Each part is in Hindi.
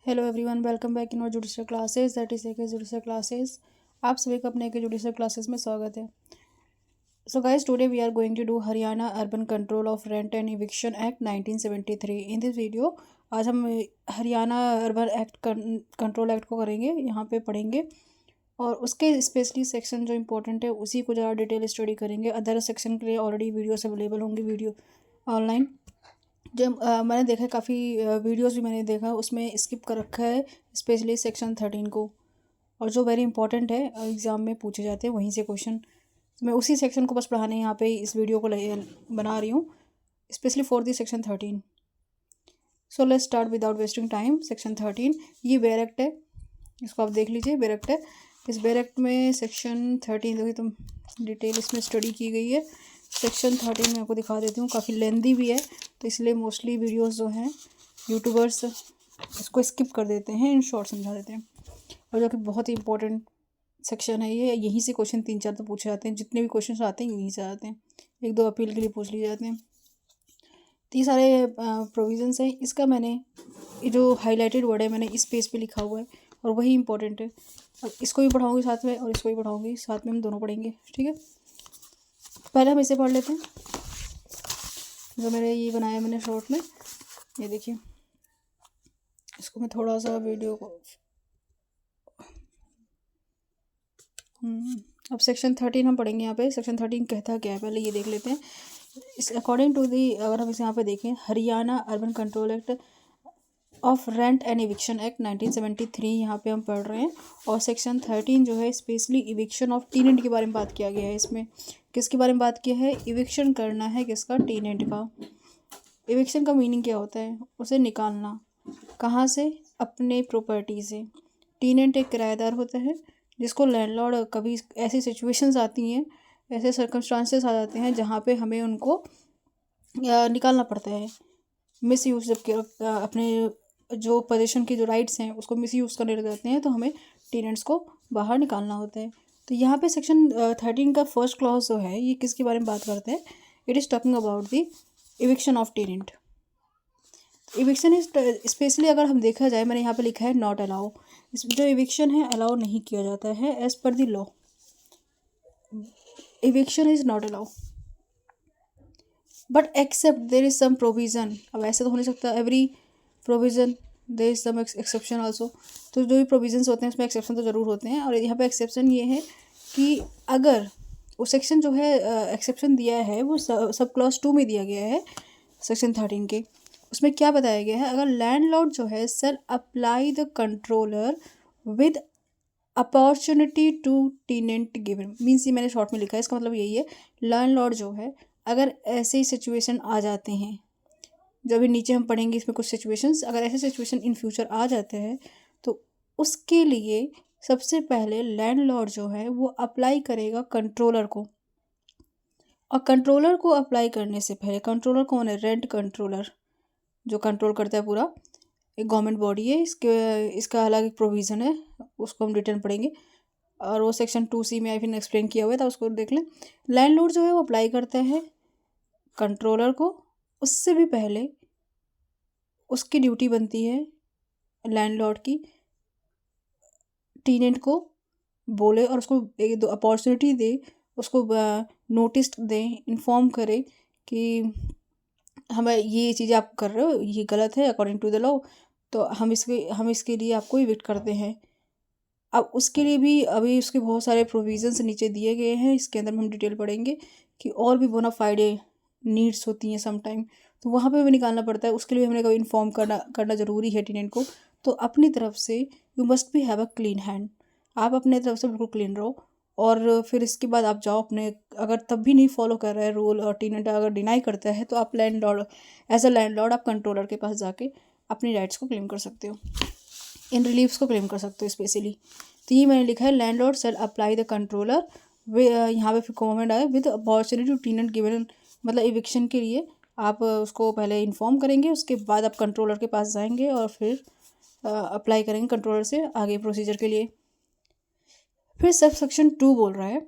Hello everyone, welcome back in our judicial classes, that is AK judicial classes. आप सभी का अपने एके जुडिशल क्लासेस में स्वागत है। So guys, today we are going to do Haryana urban control of rent and eviction act 1973 in this video. आज हम Haryana urban act control act को करेंगे, यहाँ पे पढ़ेंगे और उसके स्पेशली सेक्शन जो इंपॉर्टेंट है उसी को ज़्यादा डिटेल स्टडी करेंगे। अदर सेक्शन के लिए ऑलरेडी वीडियोस अवेलेबल होंगी वीडियो ऑनलाइन। जब मैंने देखा काफ़ी वीडियोस भी मैंने देखा, उसमें स्किप कर रखा है स्पेशली सेक्शन 13 को, और जो वेरी इंपॉर्टेंट है एग्ज़ाम में पूछे जाते हैं वहीं से क्वेश्चन। तो मैं उसी सेक्शन को बस पढ़ाने यहाँ पे इस वीडियो को बना रही हूँ, specially for the section 13। So let's start without wasting time. Section 13 ये बेयर एक्ट है, इसको आप देख लीजिए। बेयर एक्ट है, इस बेयर एक्ट में सेक्शन 13 देखिए, तुम डिटेल इसमें स्टडी की गई है। सेक्शन 13 में आपको दिखा देती हूँ, काफ़ी लेंदी भी है, तो इसलिए मोस्टली वीडियोस जो हैं यूट्यूबर्स इसको स्किप कर देते हैं, इन शॉर्ट समझा देते हैं। और जो कि बहुत ही इंपॉर्टेंट सेक्शन है ये, यहीं से क्वेश्चन 3-4 तो पूछे जाते हैं, जितने भी क्वेश्चन आते हैं यहीं से आते हैं, 1-2 अपील के लिए पूछ लिए जाते हैं। तो ये सारे प्रोविजंस हैं। इसका मैंने ये जो हाईलाइटेड वर्ड है मैंने इस पेज पे लिखा हुआ है और वही इंपॉर्टेंट है। अब इसको भी पढ़ाऊँगी साथ में और इसको भी पढ़ाऊँगी साथ में, हम दोनों पढ़ेंगे, ठीक है। पहले हम इसे पढ़ लेते हैं जो मेरे ये बनाया मैंने शॉर्ट में, ये देखिए। इसको मैं थोड़ा सा वीडियो को अब सेक्शन 13 हम पढ़ेंगे। यहाँ पे सेक्शन 13 कहता क्या है पहले ये देख लेते हैं। इस अकॉर्डिंग टू दी, अगर हम इसे यहाँ पे देखें, Haryana urban control act of rent and eviction act 1973 यहाँ पे हम पढ़ रहे हैं। और सेक्शन 13 जो है स्पेशली इविक्शन ऑफ टीनेंट के बारे में बात किया गया है। इसमें किसके बारे में बात किया है? इविक्शन करना है किसका? टीनेंट का। इविक्शन का मीनिंग क्या होता है? उसे निकालना। कहाँ से? अपने प्रॉपर्टी से। टीनेंट एक किराएदार होता है जिसको लैंडलॉर्ड, कभी ऐसी सिचुएशंस आती हैं, ऐसे सर्कमस्टांसेस आ जाते हैं जहाँ पे हमें उनको निकालना पड़ता है। मिस यूज जब अपने जो पोजीशन के जो राइट्स हैं उसको मिस यूज़ करने लग जाते हैं, तो हमें टीनेंट्स को बाहर निकालना होता है। तो यहाँ पे सेक्शन 13 का फर्स्ट क्लॉज जो है ये किसके बारे में बात करते हैं? It is talking about the eviction of टीनेंट। Eviction is specially, अगर हम देखा जाए, मैंने यहाँ पे लिखा है नॉट अलाउ। इस जो इविक्शन है अलाउ नहीं किया जाता है as per the law. Eviction is not allow but except there is some provision. अब ऐसे तो हो नहीं सकता every provision, there is some exception also. तो जो भी प्रोविजंस होते हैं उसमें एक्सेप्शन तो ज़रूर होते हैं। और यहाँ पे एक्सेप्शन ये है कि अगर वो सेक्शन जो है एक्सेप्शन दिया है वो सब क्लॉज 2 में दिया गया है सेक्शन 13 के। उसमें क्या बताया गया है? अगर लैंडलॉर्ड जो है shall apply the controller with opportunity to tenant given. Means ये मैंने शॉर्ट में लिखा है, इसका मतलब यही है, लैंडलॉर्ड जो है अगर ऐसे ही सिचुएशन आ जाते हैं, जो भी नीचे हम पढ़ेंगे इसमें कुछ सिचुएशंस, अगर ऐसे सिचुएशन इन फ्यूचर आ जाते हैं तो उसके लिए सबसे पहले लैंडलॉर्ड जो है वो अप्लाई करेगा कंट्रोलर को। और कंट्रोलर को अप्लाई करने से पहले, कंट्रोलर कौन है? रेंट कंट्रोलर, जो कंट्रोल करता है पूरा, एक गवर्नमेंट बॉडी है। इसका अलग एक प्रोविज़न है, उसको हम डिटेल पढ़ेंगे और वो सेक्शन 2C में आई थिंक एक्सप्लेन किया हुआ था, उसको देख लें। लैंडलॉर्ड जो है वो अप्लाई करता है कंट्रोलर को। उससे भी पहले उसकी ड्यूटी बनती है लैंडलॉर्ड की, टीनेंट को बोले और उसको एक दो अपॉर्चुनिटी दे, उसको नोटिस दे, इन्फॉर्म करे कि हमें ये चीज़ें आप कर रहे हो, ये गलत है अकॉर्डिंग टू द लॉ, तो हम इसके लिए आपको इविक्ट करते हैं। अब उसके लिए भी अभी उसके बहुत सारे प्रोविजंस नीचे दिए गए हैं, इसके अंदर हम डिटेल पढ़ेंगे कि और भी बोनाफाइड नीड्स होती हैं सम टाइम, तो वहाँ पे भी निकालना पड़ता है। उसके लिए हमने कभी इन्फॉर्म करना ज़रूरी है टीनेंट को। तो अपनी तरफ से यू मस्ट भी हैव अ क्लीन हैंड, आप अपने तरफ से बिल्कुल क्लीन रहो। और फिर इसके बाद आप जाओ अपने, अगर तब भी नहीं फॉलो कर रहा है रूल और टीनेंट अगर डिनाई करता है तो आप लैंडलॉर्ड, एज अ लैंडलॉर्ड आप कंट्रोलर के पास जाके अपनी राइट्स को क्लेम कर सकते हो, इन रिलीफ्स को क्लेम कर सकते हो स्पेशली। तो ये मैंने लिखा है landlord shall apply the controller, यहाँ पे फिर कॉमेंट आया with opportunity to tenant given, मतलब इविक्शन के लिए आप उसको पहले इन्फॉर्म करेंगे, उसके बाद आप कंट्रोलर के पास जाएंगे और फिर अप्लाई करेंगे कंट्रोलर से आगे प्रोसीजर के लिए। फिर सब सेक्शन 2 बोल रहा है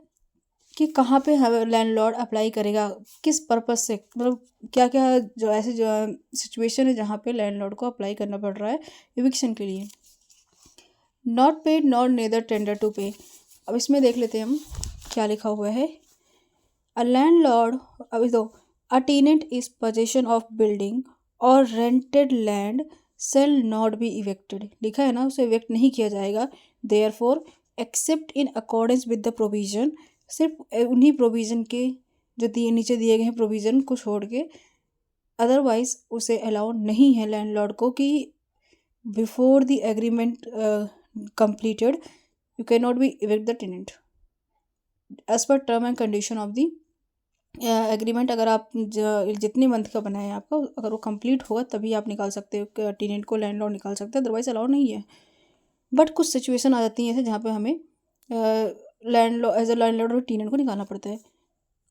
कि कहाँ पे लैंडलॉर्ड अप्लाई करेगा, किस पर्पस से, मतलब क्या क्या जो ऐसे जो सिचुएशन है जहाँ पे लैंडलॉर्ड को अप्लाई करना पड़ रहा है इविक्शन के लिए। Not paid not neither tender to pay. अब इसमें देख लेते हैं हम क्या लिखा हुआ है। अ लैंडलॉर्ड, अभी तो, a tenant is possession of building और rented land shall not be evicted, लिखा है ना, उसे इवेक्ट नहीं किया जाएगा। Therefore except in accordance with the provision, सिर्फ उन्हीं प्रोविज़न के जो दिए नीचे दिए गए हैं प्रोविज़न को छोड़ के, अदरवाइज उसे अलाउ नहीं है लैंडलॉर्ड को कि before the agreement completed you can not be evict the tenant as per term and condition of the agreement. अगर आप जितने मंथ का बनाए आपका, अगर वो कंप्लीट होगा तभी आप निकाल सकते हो, टेनेंट को लैंडलॉर्ड निकाल सकते हैं, अदरवाइज अलाउ नहीं है। बट कुछ सिचुएशन आ जाती हैं ऐसे जहाँ पे हमें लैंडलॉर्ड एज अ लैंडलॉर्ड और टेनेंट को निकालना पड़ता है।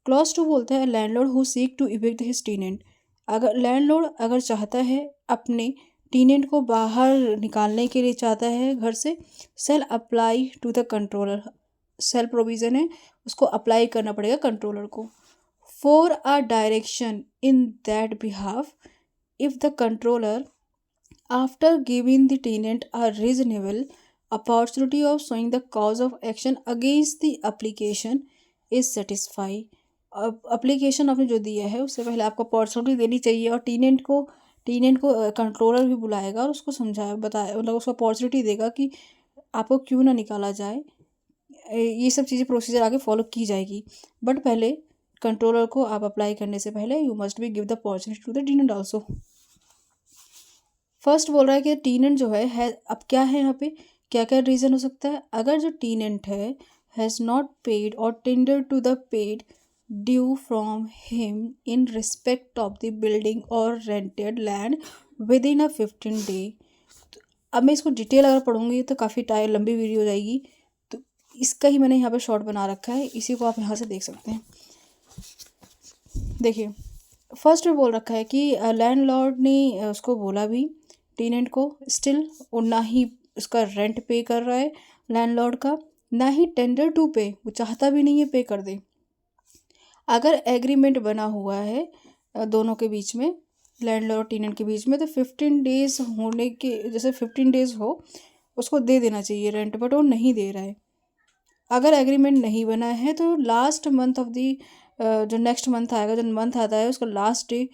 क्लॉज 2 बोलता है landlord who seek to evict his tenant, अगर लैंडलॉर्ड अगर चाहता है अपने टेनेंट को बाहर निकालने के लिए चाहता है घर से, shall apply to the controller, shall provision है उसको अप्लाई करना पड़ेगा कंट्रोलर को। For a direction in that behalf, if the controller after giving the tenant a reasonable opportunity of showing the cause of action against the application is satisfy. अब एप्लीकेशन आपने जो दिया है उससे पहले आपको अपॉर्चुनिटी देनी चाहिए, और टेनेंट को कंट्रोलर भी बुलाएगा और उसको समझाया बताया, मतलब उसको अपॉर्चुनिटी देगा कि आपको क्यों ना निकाला जाए। ये सब चीज़ें प्रोसीजर आगे फॉलो की जाएगी, बट पहले कंट्रोलर को आप अप्लाई करने से पहले you must be give the opportunity to the tenant also. First बोल रहा है कि टेनेंट जो है अब क्या है यहाँ पे, क्या क्या रीज़न हो सकता है। अगर जो टेनेंट है हैज़ नॉट पेड और tender to the paid due from him in respect of the building और rented land with in a 15 day. अब मैं इसको डिटेल अगर पढ़ूंगी तो काफ़ी टाइम लंबी वीडियो हो जाएगी, तो इसका ही मैंने यहाँ पे शॉर्ट बना रखा है, इसी को आप यहाँ से देख सकते हैं। देखिए फर्स्ट में बोल रखा है कि लैंडलॉर्ड ने उसको बोला भी टेनेंट को, स्टिल वो ना ही उसका रेंट पे कर रहा है लैंडलॉर्ड का, ना ही टेंडर टू पे, वो चाहता भी नहीं है पे कर दे। अगर एग्रीमेंट बना हुआ है दोनों के बीच में, लैंडलॉर्ड और टेनेंट के बीच में, तो 15 डेज होने के, जैसे 15 डेज हो उसको दे देना चाहिए रेंट, बट वो नहीं दे रहा है। अगर एग्रीमेंट नहीं बना है तो लास्ट मंथ ऑफ दी, जो नेक्स्ट मंथ आएगा, जो मंथ आता है उसका लास्ट डे,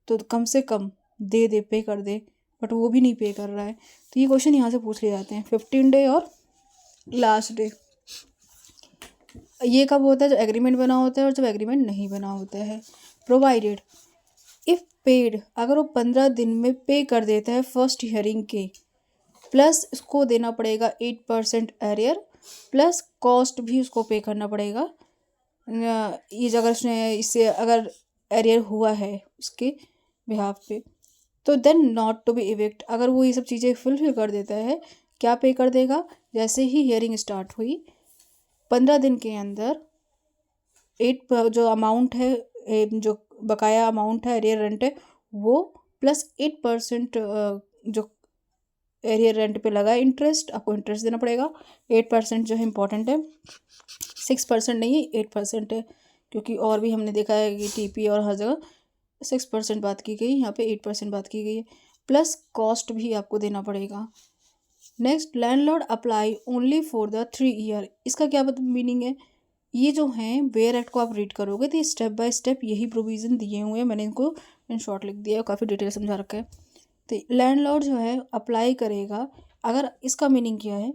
तो कम से कम दे दे, पे कर दे, बट वो भी नहीं पे कर रहा है। तो ये क्वेश्चन यहाँ से पूछ लिए जाते हैं, 15 डे और लास्ट डे। ये कब होता है, जब एग्रीमेंट बना होता है और जब एग्रीमेंट नहीं बना होता है। प्रोवाइडेड इफ़ पेड, अगर वो 15 दिन में पे कर देता है फर्स्ट हियरिंग के, प्लस उसको देना पड़ेगा 8% एरियर, प्लस कॉस्ट भी उसको पे करना पड़ेगा। ये अगर उसने इससे अगर एरियर हुआ है उसके बिहाफ पे, तो then not to be evict, अगर वो ये सब चीज़ें फुलफिल कर देता है, क्या पे कर देगा, जैसे ही हियरिंग स्टार्ट हुई 15 दिन के अंदर 8 जो अमाउंट है, जो बकाया अमाउंट है एरियर रेंट है वो, प्लस 8% जो एरियर रेंट पे लगा इंटरेस्ट, आपको इंटरेस्ट देना पड़ेगा। 8% जो है इम्पॉर्टेंट है, 6% नहीं है, 8% है, क्योंकि और भी हमने देखा है कि टीपी और हर जगह 6% बात की गई, यहाँ पे 8% बात की गई है, प्लस कॉस्ट भी आपको देना पड़ेगा। Next, landlord apply only for the 3 year, इसका क्या मीनिंग है। ये जो हैं वेयर एक्ट को आप रीड करोगे तो ये स्टेप बाय स्टेप यही प्रोविज़न दिए हुए हैं, मैंने इनको इन शॉर्ट लिख दिया है, काफ़ी डिटेल समझा रखा है। तो लैंडलॉर्ड जो है अप्लाई करेगा, अगर इसका मीनिंग क्या है,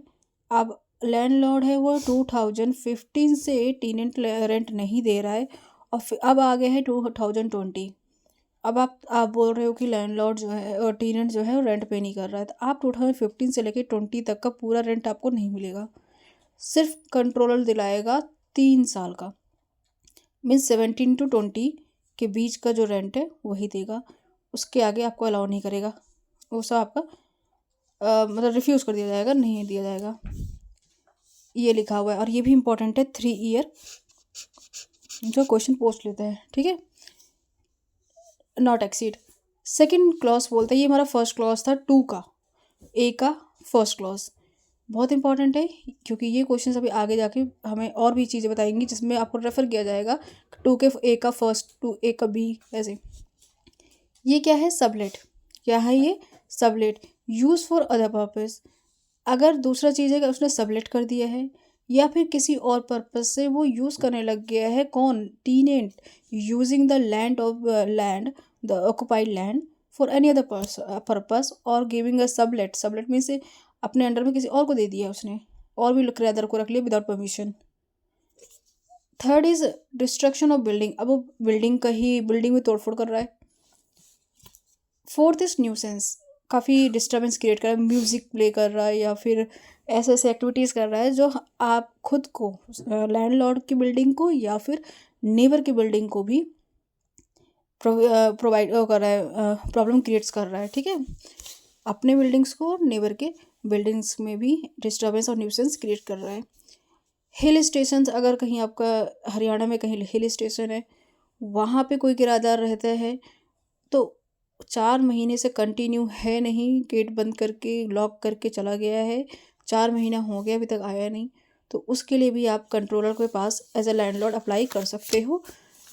अब लैंडलॉर्ड है वो 2015 से टेनेंट रेंट नहीं दे रहा है, और अब आ गया है 2020, अब आप बोल रहे हो कि लैंडलॉर्ड जो है और टेनेंट जो है वो रेंट पे नहीं कर रहा है, तो आप 2015 से लेकर 20 तक का पूरा रेंट आपको नहीं मिलेगा, सिर्फ कंट्रोलर दिलाएगा 3 साल का, मीन्स 17 to 20 के बीच का जो रेंट है वही देगा, उसके आगे आपको अलाउ नहीं करेगा, वो सब आपका मतलब रिफ्यूज़ कर दिया जाएगा, नहीं दिया जाएगा, ये लिखा हुआ है। और ये भी इम्पोर्टेंट है, 3 ईयर जो क्वेश्चन पोस्ट लेते हैं, ठीक है। नॉट एक्सीड, सेकेंड क्लॉज बोलते हैं, ये हमारा फर्स्ट क्लॉज था 2 का, ए का फर्स्ट क्लॉज। बहुत इंपॉर्टेंट है क्योंकि ये क्वेश्चन अभी आगे जाके हमें और भी चीज़ें बताएंगी जिसमें आपको रेफर किया जाएगा टू के ए का फर्स्ट, टू ए का बी, ऐसे। ये क्या है? सबलेट। क्या है ये? Sublet. Use for other purpose. अगर दूसरा चीज़ है कि उसने सबलेट कर दिया है या फिर किसी और पर्पस से वो यूज़ करने लग गया है, कौन? टीनेंट। Using the land the occupied land for any other purpose और गिविंग अ सबलेट। सबलेट में से अपने अंडर में किसी और को दे दिया उसने, और भी किराएदार को रख लिया without permission. Third is destruction of building. अब वो बिल्डिंग में तोड़फोड़ कर रहा है। Fourth is nuisance. काफ़ी डिस्टर्बेंस क्रिएट कर रहा है, म्यूज़िक प्ले कर रहा है या फिर ऐसे ऐसे एक्टिविटीज़ कर रहा है जो आप खुद को, लैंडलॉर्ड की बिल्डिंग को या फिर नेबर की बिल्डिंग को भी प्रोवाइड कर रहा है, प्रॉब्लम क्रिएट्स कर रहा है। ठीक है, अपने बिल्डिंग्स को और नेबर के बिल्डिंग्स में भी डिस्टर्बेंस और न्यूसेंस क्रिएट कर रहा है। हिल स्टेशन, अगर कहीं आपका हरियाणा में कहीं हिल स्टेशन है, वहाँ पे कोई किराएदार रहता है तो 4 महीने से कंटिन्यू है नहीं, गेट बंद करके लॉक करके चला गया है, 4 महीना हो गया अभी तक आया नहीं, तो उसके लिए भी आप कंट्रोलर के पास एज अ लैंडलॉर्ड अप्लाई कर सकते हो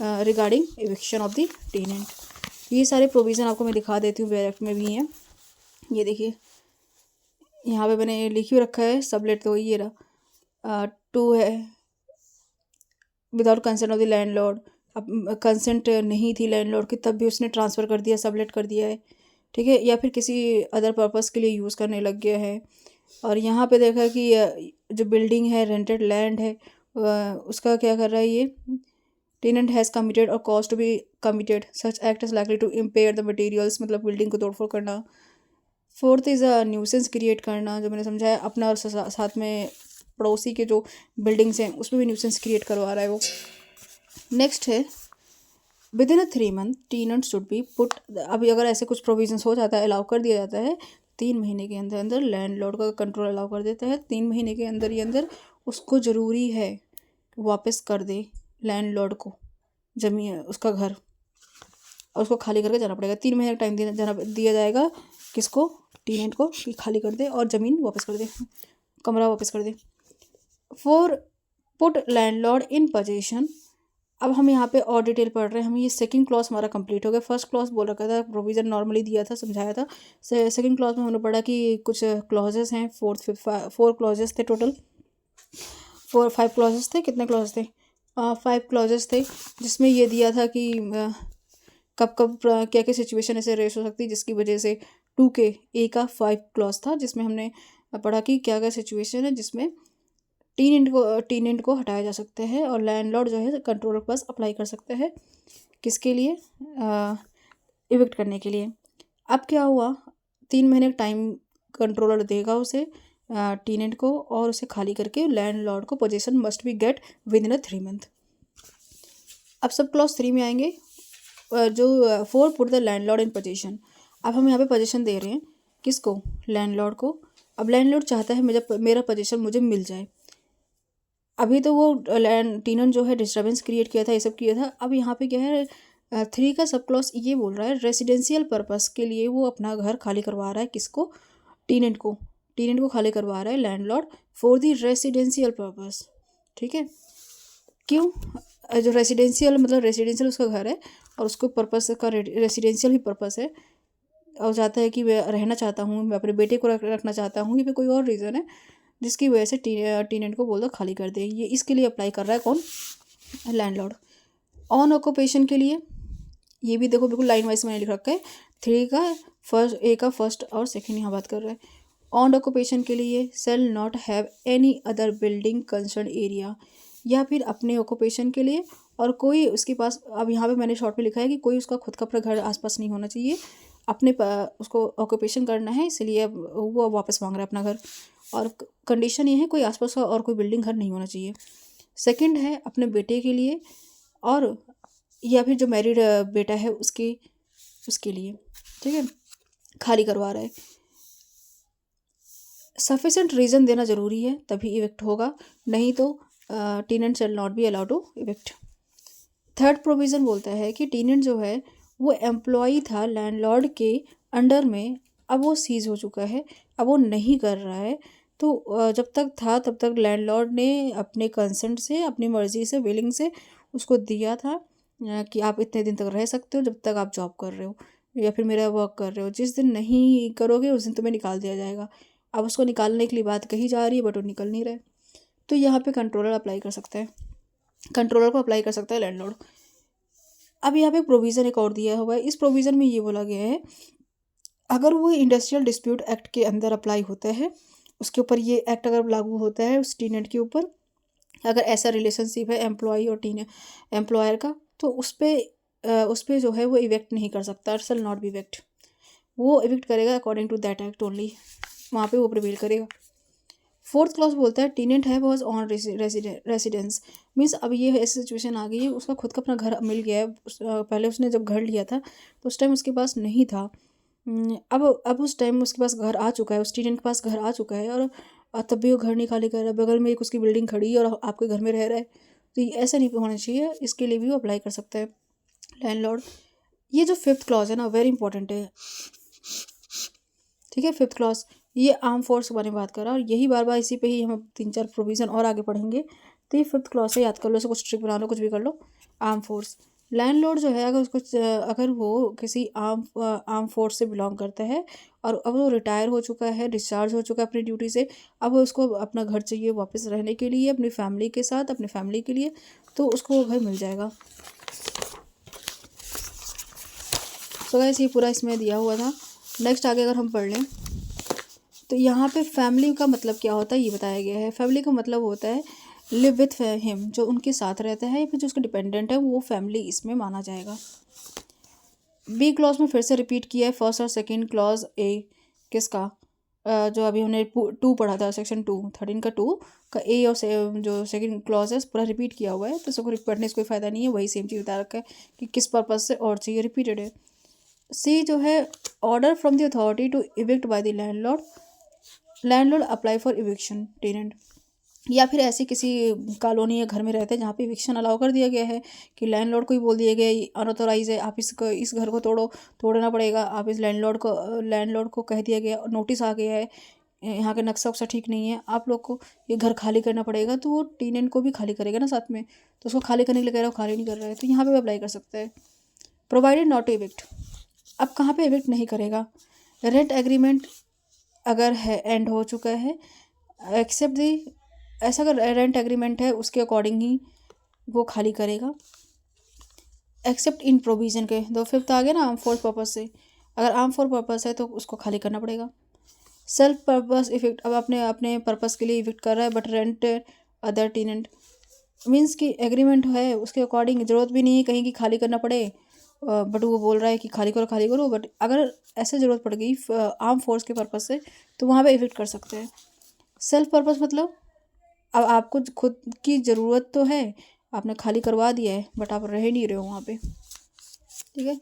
regarding eviction of the tenant. ये सारे प्रोविज़न आपको मैं दिखा देती हूँ, डायरेक्ट में भी हैं। ये देखिए यहाँ पे मैंने लिख ही रखा है सबलेट, तो ये रहा। 2 है without consent of the landlord. अब कंसेंट नहीं थी लैंडलॉर्ड की तब भी उसने ट्रांसफ़र कर दिया, सबलेट कर दिया है। ठीक है, या फिर किसी अदर पर्पस के लिए यूज़ करने लग गया है। और यहाँ पे देखा कि जो बिल्डिंग है रेंटेड लैंड है, उसका क्या कर रहा है ये? टेनेंट हैज़ कमिटेड और cause to be committed such act is likely to impair the materials, मतलब बिल्डिंग को तोड़फोड़ करना। Fourth is a nuisance create करना, जो मैंने समझाया, अपना और साथ में पड़ोसी के जो बिल्डिंग्स हैं उसमें भी न्यूसेंस क्रिएट करवा रहा है वो। नेक्स्ट है with in a 3 month tenant should be put. अभी अगर ऐसे कुछ प्रोविजंस हो जाता है, अलाउ कर दिया जाता है 3 महीने के अंदर अंदर, लैंडलॉर्ड का कंट्रोल अलाउ कर देता है 3 महीने के अंदर ही अंदर, उसको ज़रूरी है वापस कर दे लैंडलॉर्ड को जमीन, उसका घर, और उसको खाली करके जाना पड़ेगा। 3 महीने का टाइम दिया जाएगा किसको? टेनेंट को, कि खाली कर दे और ज़मीन वापस कर दे, कमरा वापस कर दे। For put landlord in position. अब हम यहाँ पे और डिटेल पढ़ रहे हैं, हम ये सेकंड क्लॉज हमारा कंप्लीट हो गया। फर्स्ट क्लॉज बोल रखा था, प्रोविज़न नॉर्मली दिया था, समझाया था। सेकंड क्लॉज में हमने पढ़ा कि कुछ क्लॉजेस हैं, 4 क्लॉजेस थे टोटल, 5 क्लॉजेस थे। कितने क्लॉज थे? 5 क्लॉजेस थे, जिसमें ये दिया था कि कब कब क्या क्या सिचुएशन ऐसे रेस हो सकती है जिसकी वजह से 2 के ए का 5 क्लॉज था, जिसमें हमने पढ़ा कि क्या क्या सिचुएशन है जिसमें टेनेंट को हटाया जा सकता है और लैंडलॉर्ड जो है कंट्रोलर के पास अप्लाई कर सकता है, किसके लिए? इविक्ट करने के लिए। अब क्या हुआ? 3 महीने का टाइम कंट्रोलर देगा उसे, टेनेंट को, और उसे खाली करके लैंडलॉर्ड को position must be get with in a 3 month. अब सब क्लॉज 3 में आएंगे। जो 4 put the landlord in position. अब हम यहाँ पे पोजीशन दे रहे हैं किसको? लैंडलॉर्ड को। अब लैंडलॉर्ड चाहता है मेरा पोजीशन मुझे मिल जाए। अभी तो वो टेनेंट जो है डिस्टर्बेंस क्रिएट किया था, ये सब किया था। अब यहाँ पे क्या है, 3 का सब क्लॉज ये बोल रहा है रेसिडेंशियल पर्पस के लिए वो अपना घर खाली करवा रहा है, किसको? टेनेंट को। टेनेंट को खाली करवा रहा है landlord for the residential purpose. ठीक है, क्यों? जो रेसिडेंशियल मतलब रेसिडेंशियल उसका घर है और उसको पर्पस का रेसिडेंशियल ही पर्पस है, और चाहता है कि मैं रहना चाहता हूँ, मैं अपने बेटे को रखना चाहता हूँ, ये भी कोई और रीज़न है जिसकी वजह से टेनेंट को बोल दो खाली कर दे। ये इसके लिए अप्लाई कर रहा है कौन? लैंडलॉर्ड। ऑन ऑक्यूपेशन के लिए ये भी देखो बिल्कुल लाइन वाइज मैंने लिख रखा है। 3 का फर्स्ट, ए का फर्स्ट और सेकंड यहाँ बात कर रहा है। ऑन ऑक्यूपेशन के लिए shall not have any other building concern area, या फिर अपने ऑक्यूपेशन के लिए और कोई उसके पास, अब यहाँ पे मैंने शॉर्ट में लिखा है कि कोई उसका खुद का अपना घर आसपास नहीं होना चाहिए, अपने उसको ऑक्यूपेशन करना है, इसलिए अब वो वापस मांग रहा है अपना घर। और कंडीशन ये है कोई आसपास का और कोई बिल्डिंग घर नहीं होना चाहिए। सेकंड है अपने बेटे के लिए, और या फिर जो मैरिड बेटा है उसके लिए। ठीक है, खाली करवा रहा है। सफिशेंट रीज़न देना ज़रूरी है तभी इविक्ट होगा, नहीं तो tenant shall not be allowed to evict. Third provision बोलता है कि टेनेंट जो है वो एम्प्लॉई था लैंडलॉर्ड के अंडर में, अब वो सीज हो चुका है, अब वो नहीं कर रहा है, तो जब तक था तब तक लैंडलॉर्ड ने अपने कंसेंट से, अपनी मर्ज़ी से, विलिंग से उसको दिया था कि आप इतने दिन तक रह सकते हो जब तक आप जॉब कर रहे हो या फिर मेरा वर्क कर रहे हो। जिस दिन नहीं करोगे उस दिन तुम्हें निकाल दिया जाएगा। अब उसको निकालने के लिए बात कही जा रही है बट वो निकल नहीं रहा है। तो यहाँ पे कंट्रोलर अप्लाई कर सकता है, कंट्रोलर को अप्लाई कर सकता है लैंडलॉर्ड। अब यहाँ पे एक प्रोविज़न एक और दिया हुआ है। इस प्रोविज़न में ये बोला गया है, अगर वो इंडस्ट्रियल डिस्प्यूट एक्ट के अंदर अप्लाई होता है, उसके ऊपर ये एक्ट अगर लागू होता है उस टीनेंट के ऊपर, अगर ऐसा रिलेशनशिप है एम्प्लॉय और टीन एम्प्लॉयर का, तो उस पे जो है वो इवेक्ट नहीं कर सकता, शैल नॉट बी इवेक्ट। वो इवेक्ट करेगा according to that act only, वहाँ पे वो प्रिवेल करेगा। फोर्थ क्लॉज बोलता है टीनेंट है वॉज ऑन रेसिडेंस। मीन्स अब ये ऐसी सिचुएशन आ गई है, उसका खुद का अपना घर मिल गया है। पहले उसने जब घर लिया था तो उस टाइम उसके पास नहीं था। अब उस टाइम उसके पास घर आ चुका है, उस स्टूडेंट के पास घर आ चुका है, और तब भी वो घर नहीं खाली कर रहा है। बगल में एक उसकी बिल्डिंग खड़ी है और आपके घर में रह रहा है, तो ये ऐसा नहीं होना चाहिए। इसके लिए भी वो अप्लाई कर सकता है लैंडलॉर्ड। ये जो फिफ्थ क्लॉज है ना, वेरी इंपॉर्टेंट है, ठीक है। फिफ्थ क्लॉज ये आर्म फोर्स के बारे में बात कर रहा है, और यही बार बार इसी पे ही हम 3-4 प्रोविज़न और आगे पढ़ेंगे। तो ये फिफ्थ क्लॉज से याद कर लो, इसे कुछ ट्रिक बना लो, कुछ भी कर लो। आर्म फोर्स, लैंडलॉर्ड जो है अगर उसको अगर वो किसी आर्म फोर्स से बिलोंग करता है और अब वो रिटायर हो चुका है, डिस्चार्ज हो चुका है अपनी ड्यूटी से, अब उसको अपना घर चाहिए वापस रहने के लिए, अपनी फैमिली के साथ, अपनी फैमिली के लिए, तो उसको वो घर मिल जाएगा। सो गाइस ये पूरा इसमें दिया हुआ था। नेक्स्ट आगे अगर हम पढ़ लें तो यहाँ पे फैमिली का मतलब क्या होता है ये बताया गया है। फैमिली का मतलब होता है लिव विथ हिम, जो उनके साथ रहता है या फिर जो उसका डिपेंडेंट है, वो फैमिली इसमें माना जाएगा। बी क्लॉज में फिर से रिपीट किया है फर्स्ट और सेकंड क्लॉज। ए किसका, जो अभी हमने 2 पढ़ा था, सेक्शन 2 13 का 2 का ए और जो सेकंड क्लॉज है पूरा रिपीट किया हुआ है, तो उसको पढ़ने से कोई फ़ायदा नहीं है, वही सेम चीज़ बता रखा है कि किस पर्पज़ से और चाहिए, रिपीटेड है। सी जो है order from the authority to evict by the landlord, landlord apply for eviction tenant, या फिर ऐसी किसी कॉलोनी या घर में रहते हैं जहाँ पे इविक्शन अलाउ कर दिया गया है कि लैंडलॉर्ड को ही बोल दिया गया है अनऑथोराइज है, आप इस घर को तोड़ना पड़ेगा, आप इस लैंडलॉर्ड को कह दिया गया, नोटिस आ गया है, यहाँ का नक्शा वक्शा ठीक नहीं है, आप लोग को ये घर खाली करना पड़ेगा, तो वो टीनेंट को भी खाली करेगा ना साथ में, तो उसको खाली करने के लिए कह रहा है, वो खाली नहीं कर रहा है, तो यहाँ पे अप्लाई कर सकता है। प्रोवाइडेड नॉट टू इविक्ट, अब कहाँ पे इविक्ट नहीं करेगा, रेंट एग्रीमेंट अगर है एंड हो चुका है, एक्सेप्ट दी, ऐसा अगर रेंट एग्रीमेंट है उसके अकॉर्डिंग ही वो खाली करेगा, एक्सेप्ट इन प्रोविज़न के। दो फिफ्थ आ गया ना आर्म फोर्स पर्पज़ से, अगर आर्म फोर्स पर्पज़ है तो उसको खाली करना पड़ेगा। सेल्फ पर्पज़ इफेक्ट, अब अपने अपने पर्पज़ के लिए इफेक्ट कर रहा है बट रेंट अदर टीनेंट, मीन्स कि एग्रीमेंट है उसके अकॉर्डिंग, ज़रूरत भी नहीं है कहीं की खाली करना पड़े, बट वो बोल रहा है कि खाली करो, बट अगर ऐसे ज़रूरत पड़ गई आर्म फोर्स के पर्पज़ से तो वहाँ पे इफेक्ट कर सकते हैं। सेल्फ पर्पज़ मतलब अब आपको खुद की ज़रूरत तो है, आपने खाली करवा दिया है बट आप रह नहीं रहे हो वहाँ पे, ठीक है,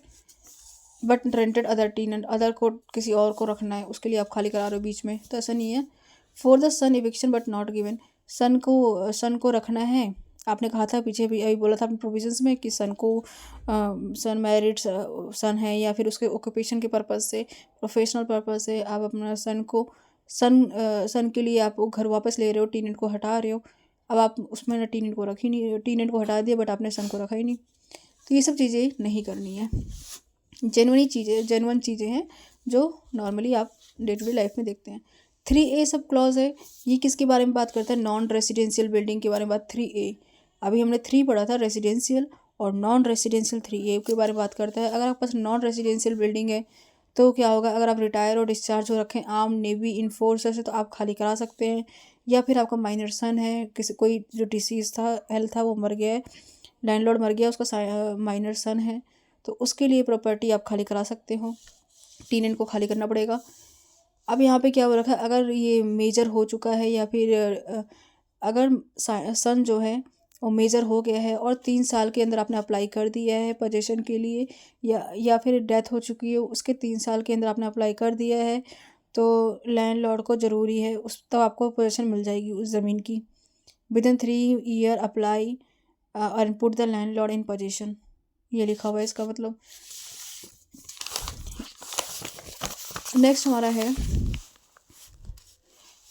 बट रेंटेड अदर टीनेंट, अदर को किसी और को रखना है उसके लिए आप खाली करा रहे हो बीच में, तो ऐसा नहीं है। For the son eviction but not given, son को रखना है, आपने कहा था पीछे भी अभी बोला था अपने प्रोविजंस में कि सन मैरिड सन है या फिर उसके ऑक्यूपेशन के पर्पज़ से, प्रोफेशनल पर्पज़ से आप अपना सन के लिए आप वो घर वापस ले रहे हो, टीनेंट को हटा रहे हो, अब आप उसमें ना टीनेंट को रखी नहीं, टीनेंट को हटा दिया बट आपने सन को रखा ही नहीं, तो ये सब चीज़ें नहीं करनी है। जेन्युइन चीज़ें हैं जो नॉर्मली आप डे टू डे लाइफ में देखते हैं। 3A सब क्लॉज है, ये किसके बारे में बात करता है, नॉन रेसिडेंशियल बिल्डिंग के बारे में बात। 3A अभी हमने 3 पढ़ा था, रेसिडेंशियल और नॉन रेसिडेंशियल, 3A के बारे में बात करता है। अगर आपके पास नॉन रेसिडेंशियल बिल्डिंग है तो क्या होगा, अगर आप रिटायर और डिस्चार्ज हो रखे हैं आर्म नेवी इन फोर्सेस से तो आप खाली करा सकते हैं, या फिर आपका माइनर सन है, किसी कोई जो डिसीज़ था, हेल्थ था, वो मर गया है, लैंडलॉर्ड मर गया, उसका माइनर सन है, तो उसके लिए प्रॉपर्टी आप खाली करा सकते हो, टीनेंट को खाली करना पड़ेगा। अब यहाँ पे क्या हो रखा है, अगर ये मेजर हो चुका है या फिर अगर सन जो है वो मेजर हो गया है और 3 साल के अंदर आपने अप्लाई कर दिया है पोजीशन के लिए, या फिर डेथ हो चुकी है उसके 3 साल के अंदर आपने अप्लाई कर दिया है, तो लैंडलॉर्ड को ज़रूरी है उस तब आपको पोजीशन मिल जाएगी उस ज़मीन की। विदिन 3 ईयर अप्लाई और put the landlord in position, ये लिखा हुआ है इसका मतलब। नेक्स्ट हमारा है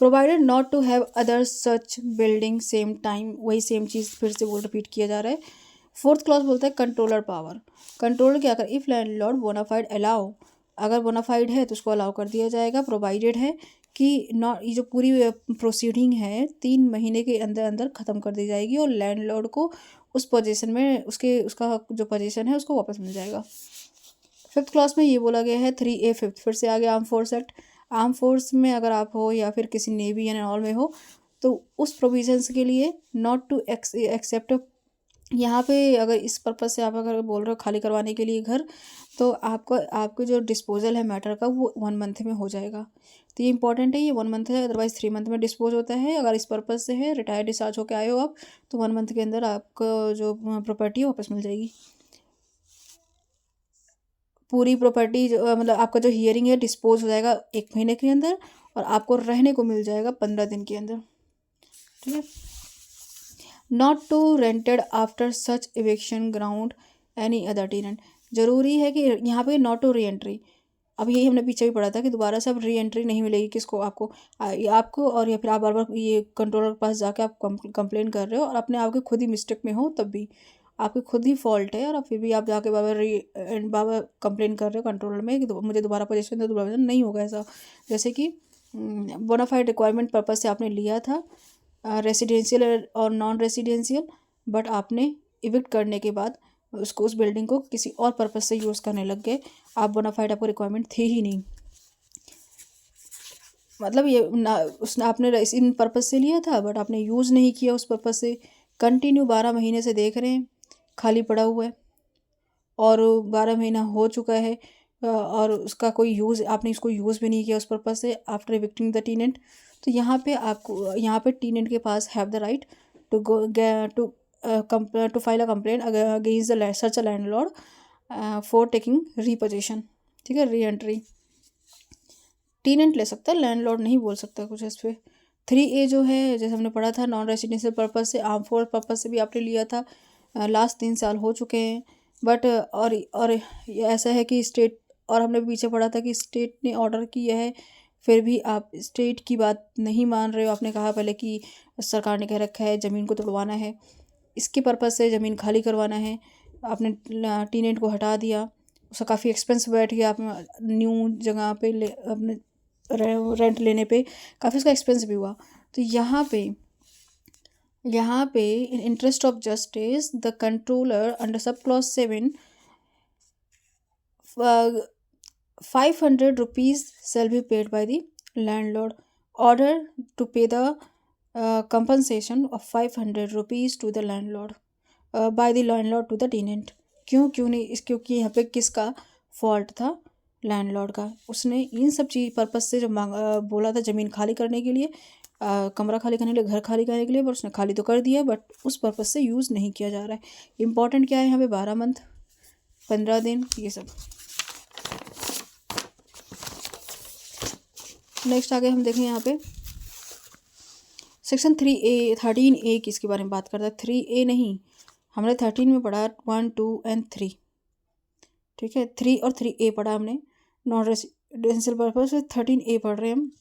provided not to have other such building same time, वही सेम चीज़ फिर से वो रिपीट किया जा रहा है। फोर्थ क्लॉज बोलता है कंट्रोलर पावर। कंट्रोलर क्या कर, इफ़ लैंडलॉर्ड बोनाफाइड अलाउ, अगर बोनाफाइड है तो उसको अलाउ कर दिया जाएगा। प्रोवाइडेड है कि नॉट, ये जो पूरी प्रोसीडिंग है 3 महीने के अंदर अंदर ख़त्म कर दी जाएगी और लैंडलॉर्ड को उस पोजीशन में उसका जो पोजीशन है उसको वापस मिल जाएगा। फिफ्थ क्लास में ये बोला गया है 3A फिफ्थ, फिर से आ गया arm force act. Arm force में अगर आप हो या फिर किसी नेवी एंड ऑल में हो तो उस प्रोविजंस के लिए नॉट टू एक्सेप्ट, यहाँ पे अगर इस पर्पज़ से आप अगर बोल रहे हो खाली करवाने के लिए घर, तो आपको जो डिस्पोजल है मैटर का वो 1 मंथ में हो जाएगा। तो ये इंपॉर्टेंट है, ये 1 मंथ है, अदरवाइज 3 मंथ में डिस्पोज होता है। अगर इस पर्पज़ से है, रिटायर्ड डिस्चार्ज होकर आए हो आप, तो 1 मंथ के अंदर आपको जो प्रॉपर्टी है वापस मिल जाएगी। पूरी प्रॉपर्टी जो मतलब आपका जो हियरिंग है डिस्पोज हो जाएगा 1 महीने के अंदर और आपको रहने को मिल जाएगा 15 दिन के अंदर। ठीक है। Not to rented after such eviction ground any other tenant, जरूरी है कि यहाँ पे नॉट टू री एंट्री। अब यही हमने पीछे भी पढ़ा था कि दोबारा से अब री एंट्री नहीं मिलेगी किसको, आपको और या फिर आप बार बार ये कंट्रोलर के पास जाके आप कंप्लेन कर रहे हो और अपने आप के खुद ही मिस्टेक में हो, तब भी आपकी खुद ही फॉल्ट है और फिर भी आप जाके बाबा कंप्लेन कर रहे हो कंट्रोलर में कि मुझे दोबारा पोजीशन दो, दोबारा पोजीशन नहीं होगा ऐसा। जैसे कि बोनाफाइड रिक्वायरमेंट पर्पज से आपने लिया था रेसिडेंशियल और नॉन रेसिडेंशियल, बट आपने इविक्ट करने के बाद उसको उस बिल्डिंग को किसी और पर्पज से यूज़ करने लग गए, आप बोनाफाइड आपको रिक्वायरमेंट थी ही नहीं। मतलब ये ना उसने आपने इन पर्पज से लिया था बट आपने यूज़ नहीं किया उस पर्पज से, कंटिन्यू 12 महीने से देख रहे हैं खाली पड़ा हुआ है और 12 महीना हो चुका है और उसका कोई यूज़, आपने इसको यूज़ भी नहीं किया उस पर्पज से आफ्टर इविक्टिंग द टीनेंट। तो यहाँ पे टीनेंट के पास have the right to go to file a complaint against the such a landlord for taking repossession. ठीक है, री एंट्री टीनेंट ले सकता है, लैंडलॉर्ड नहीं बोल सकता कुछ इस पर। 3A जो है जैसे हमने पढ़ा था नॉन रेसिडेंशियल पर्पज से, आर्म फोर्स पर्पज से भी आपने लिया था, लास्ट 3 साल हो चुके हैं। बट और ये ऐसा है कि स्टेट, और हमने पीछे पढ़ा था कि स्टेट ने ऑर्डर किया है फिर भी आप स्टेट की बात नहीं मान रहे हो। आपने कहा पहले कि सरकार ने कह रखा है ज़मीन को तोड़वाना है, इसके पर्पज़ से ज़मीन खाली करवाना है, आपने टीनेंट को हटा दिया, उसका काफ़ी एक्सपेंस बैठ गया, आप न्यू जगह पे अपने रेंट लेने पे काफ़ी उसका एक्सपेंस भी हुआ। तो यहाँ पे इन interest of justice the controller under sub clause 7 500 rupees shall be paid by the landlord, order to pay the compensation of 500 rupees to the landlord by the landlord to the tenant। क्यों नहीं इस, क्योंकि यहाँ पे किसका फॉल्ट था, लैंडलॉर्ड का। उसने इन सब चीज़ पर्पज से जो बोला था ज़मीन खाली करने के लिए, कमरा खाली करने के लिए, घर खाली करने के लिए, बट उसने खाली तो कर दिया बट उस पर्पज से यूज़ नहीं किया जा रहा है। इंपॉर्टेंट क्या है यहाँ पे 12 मंथ 15 दिन ये सब। नेक्स्ट आगे हम देखें यहाँ पे सेक्शन 13A किसके बारे में बात करता है, 3A नहीं, हमने 13 में पढ़ा 1 2 एंड 3। ठीक है, 3 और 3A पढ़ा हमने नॉन रेसिडेंशियल पर्पज से। 13A पढ़ रहे हैं हम।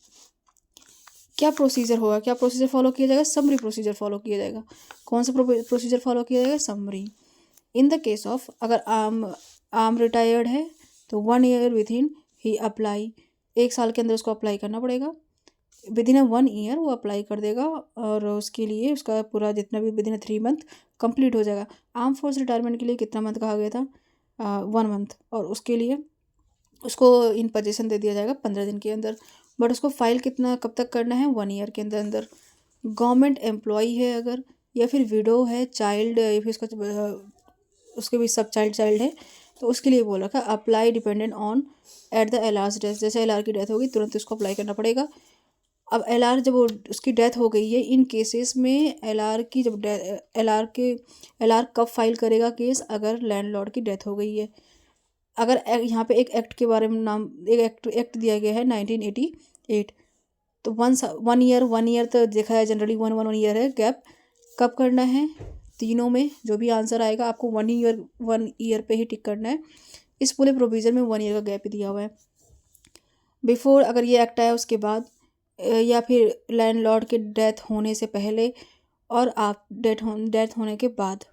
क्या प्रोसीजर होगा, क्या प्रोसीजर फॉलो किया जाएगा, समरी प्रोसीजर फॉलो किया जाएगा। कौन सा प्रोसीजर फॉलो किया जाएगा, summary. In the case of अगर आर्म रिटायर्ड है तो 1 year with in he apply, 1 साल के अंदर उसको अप्लाई करना पड़ेगा। विद इन 1 ईयर वो अप्लाई कर देगा और उसके लिए उसका पूरा जितना भी विद इन 3 मंथ कंप्लीट हो जाएगा। आर्म फोर्स रिटायरमेंट के लिए कितना मंथ कहा गया था, 1 मंथ, और उसके लिए उसको इन पोजीशन दे दिया जाएगा 15 दिन के अंदर। बट उसको फाइल कब तक करना है, 1 ईयर के अंदर अंदर। गवर्नमेंट एम्प्लॉई है अगर, या फिर विडो है, चाइल्ड या फिर उसके भी सब चाइल्ड है, तो उसके लिए बोल रखा apply dependent on at the LR death. जैसे एलआर की डेथ होगी तुरंत उसको अप्लाई करना पड़ेगा। अब एलआर जब उसकी डेथ हो गई है, इन केसेस में एलआर की जब एलआर कब फाइल करेगा केस, अगर लैंडलॉर्ड की डेथ हो गई है। अगर यहाँ पे एक एक्ट के बारे में एक एक्ट दिया गया है 1988, तो 1 ईयर तो देखा है जनरली 1 ईयर है गैप। कब करना है, तीनों में जो भी आंसर आएगा आपको 1 ईयर पे ही टिक करना है। इस पूरे प्रोविज़न में 1 ईयर का गैप दिया हुआ है। बिफोर अगर ये एक्ट आया उसके बाद या फिर लैंडलॉर्ड के डेथ होने से पहले और आप डेथ होने के बाद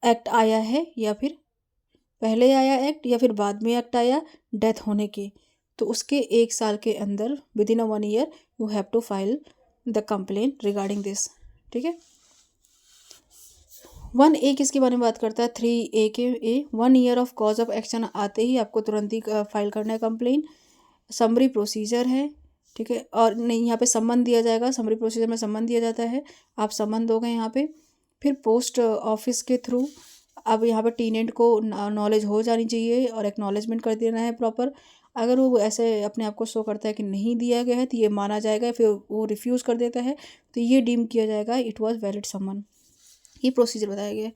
एक्ट आया है, या फिर पहले आया एक्ट या फिर बाद में एक्ट आया डेथ होने के, तो उसके 1 साल के अंदर with in a 1 year you have to file the complaint regarding this. ठीक है। 1A किसके बारे में बात करता है? 3A के 1 year of cause of action आते ही आपको तुरंत ही फाइल करना है कंप्लेन। समरी प्रोसीजर है। ठीक है। और नहीं, यहाँ पे सम्मन दिया जाएगा, समरी प्रोसीजर में सम्मन दिया जाता है, आप सम्मन दोगे यहाँ पे। फिर पोस्ट ऑफिस के थ्रू अब यहाँ पे टीनेंट को नॉलेज हो जानी चाहिए और एक्नॉलेजमेंट कर देना है प्रॉपर। अगर वो ऐसे अपने आप को शो करता है कि नहीं दिया गया है तो ये माना जाएगा, फिर वो रिफ्यूज़ कर देता है तो ये डीम किया जाएगा इट वाज वैलिड सम्मन। ये प्रोसीजर बताया गया है।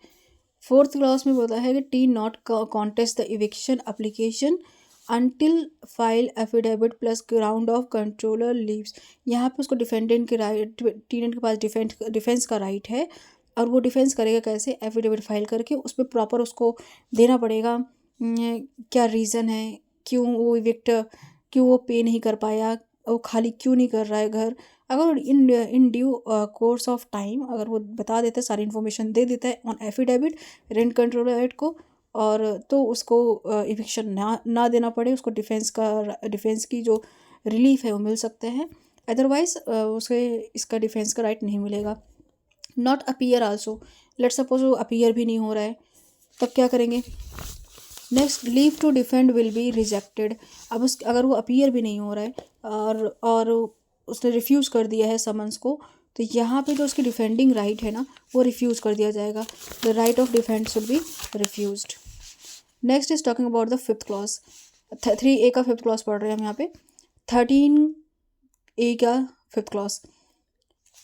4th क्लास में बताया है कि T not contest the eviction application until file affidavit plus ground of controller leaves. यहाँ पे उसको डिफेंडेंट के राइट, टीनेंट के पास डिफेंस का राइट है, और वो डिफेंस करेगा कैसे? एफिडेविट फाइल करके उस पर प्रॉपर उसको देना पड़ेगा क्या रीज़न है, क्यों वो पे नहीं कर पाया, वो खाली क्यों नहीं कर रहा है घर। अगर in due course of time अगर वो बता देता है, सारी इन्फॉर्मेशन दे देता है on affidavit rent controller act को, और तो उसको इविक्शन ना देना पड़े, उसको डिफेंस की जो रिलीफ है वो मिल सकते हैं। अदरवाइज उसे इसका डिफेंस का राइट नहीं मिलेगा। Not appear also, let suppose वो अपीयर भी नहीं हो रहा है, तब क्या करेंगे? Next, leave to defend will be rejected. अब उस अगर वो अपीयर भी नहीं हो रहा है और उसने रिफ्यूज़ कर दिया है समन्स को, तो यहाँ पे जो उसकी डिफेंडिंग राइट है ना वो रिफ्यूज़ कर दिया जाएगा। The right of defence should be refused. Next is talking about the 5th clause. 3A का 5th क्लॉज पढ़ रहे हैं हम यहाँ पे। 13A का 5th क्लॉज,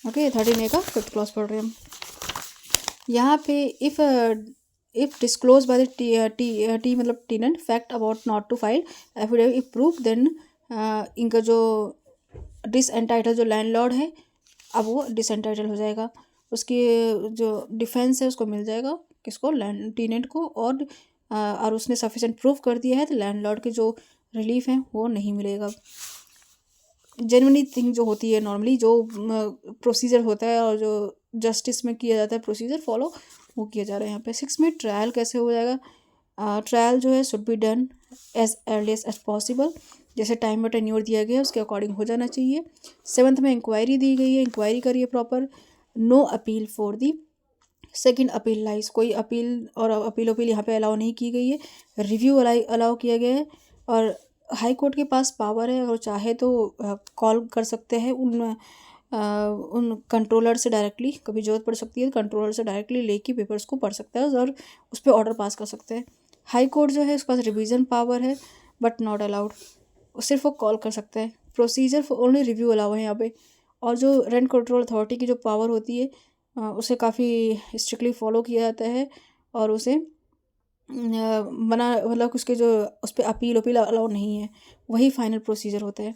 ओके 13A का 5th क्लॉज पढ़ रहे हैं हम यहाँ पे। If disclose by the T मतलब tenant fact about not to file affidavit if proof, then इनका जो डिसएंटाइटल जो लैंडलॉर्ड है अब वो डिसएंटाइटल हो जाएगा, उसकी जो डिफेंस है उसको मिल जाएगा, किसको? टीनेंट को। और उसने सफिशेंट प्रूफ कर दिया है तो लैंडलॉर्ड के जो रिलीफ है वो नहीं मिलेगा। जेन्युइनली थिंग जो होती है, नॉर्मली जो प्रोसीजर होता है और जो जस्टिस में किया जाता है प्रोसीजर फॉलो, वो किया जा रहा है यहाँ पे। 6 में ट्रायल कैसे हो जाएगा? ट्रायल जो है should be done as earliest as possible, जैसे टाइम और टेन्योर दिया गया है उसके अकॉर्डिंग हो जाना चाहिए। 7th में इंक्वायरी दी गई है, इंक्वायरी करिए proper. No appeal for the second appeal lies, कोई अपील और अपील यहाँ पे अलाउ नहीं की गई है, रिव्यू अलाउ किया गया है। और हाई कोर्ट के पास पावर है, अगर चाहे तो कॉल कर सकते हैं उन कंट्रोलर से डायरेक्टली, कभी जरूरत पड़ सकती है तो कंट्रोलर से डायरेक्टली लेके पेपर्स को पढ़ सकता है और उस पर ऑर्डर पास कर सकते हैं। हाई कोर्ट जो है उसके पास रिवीजन पावर है बट नॉट अलाउड, सिर्फ वो कॉल कर सकता है। Procedure for only review allow है यहाँ पे। और जो रेंट कंट्रोल अथॉरिटी की जो पावर होती है उसे काफ़ी स्ट्रिक्टली फॉलो किया जाता है, और उसे मतलब उसके जो उस पर अपील अलाउ नहीं है, वही फाइनल प्रोसीजर होता है।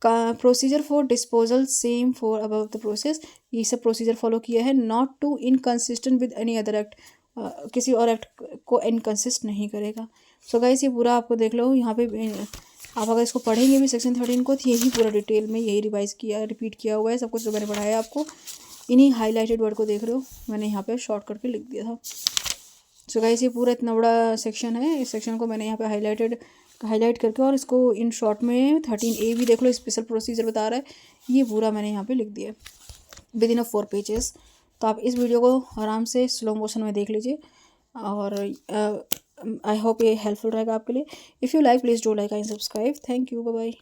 का procedure for disposal same for above the process, ये सब प्रोसीजर फॉलो किया है। Not to inconsistent with any other act, किसी और एक्ट को इनकन्सिस्ट नहीं करेगा। सो गाइस ये पूरा आपको देख लो यहाँ पे। आप अगर इसको पढ़ेंगे भी सेक्शन 13 को तो यही पूरा डिटेल में यही रिपीट किया हुआ है सब कुछ जो मैंने पढ़ाया आपको। इन्हीं हाईलाइटेड वर्ड को देख रहे हो, मैंने यहाँ पे शॉर्ट करके लिख दिया था। सो गाइस ये पूरा इतना बड़ा सेक्शन है, इस सेक्शन को मैंने यहाँ पे हाईलाइट करके, और इसको इन शॉर्ट में 13A भी देख लो, स्पेशल प्रोसीजर बता रहा है, ये पूरा मैंने यहाँ पे लिख दिया विद इन 4 पेजेस। तो आप इस वीडियो को आराम से स्लो मोशन में देख लीजिए, और आई होप ये हेल्पफुल रहेगा आपके लिए। If you like please do like and subscribe. Thank you, bye bye.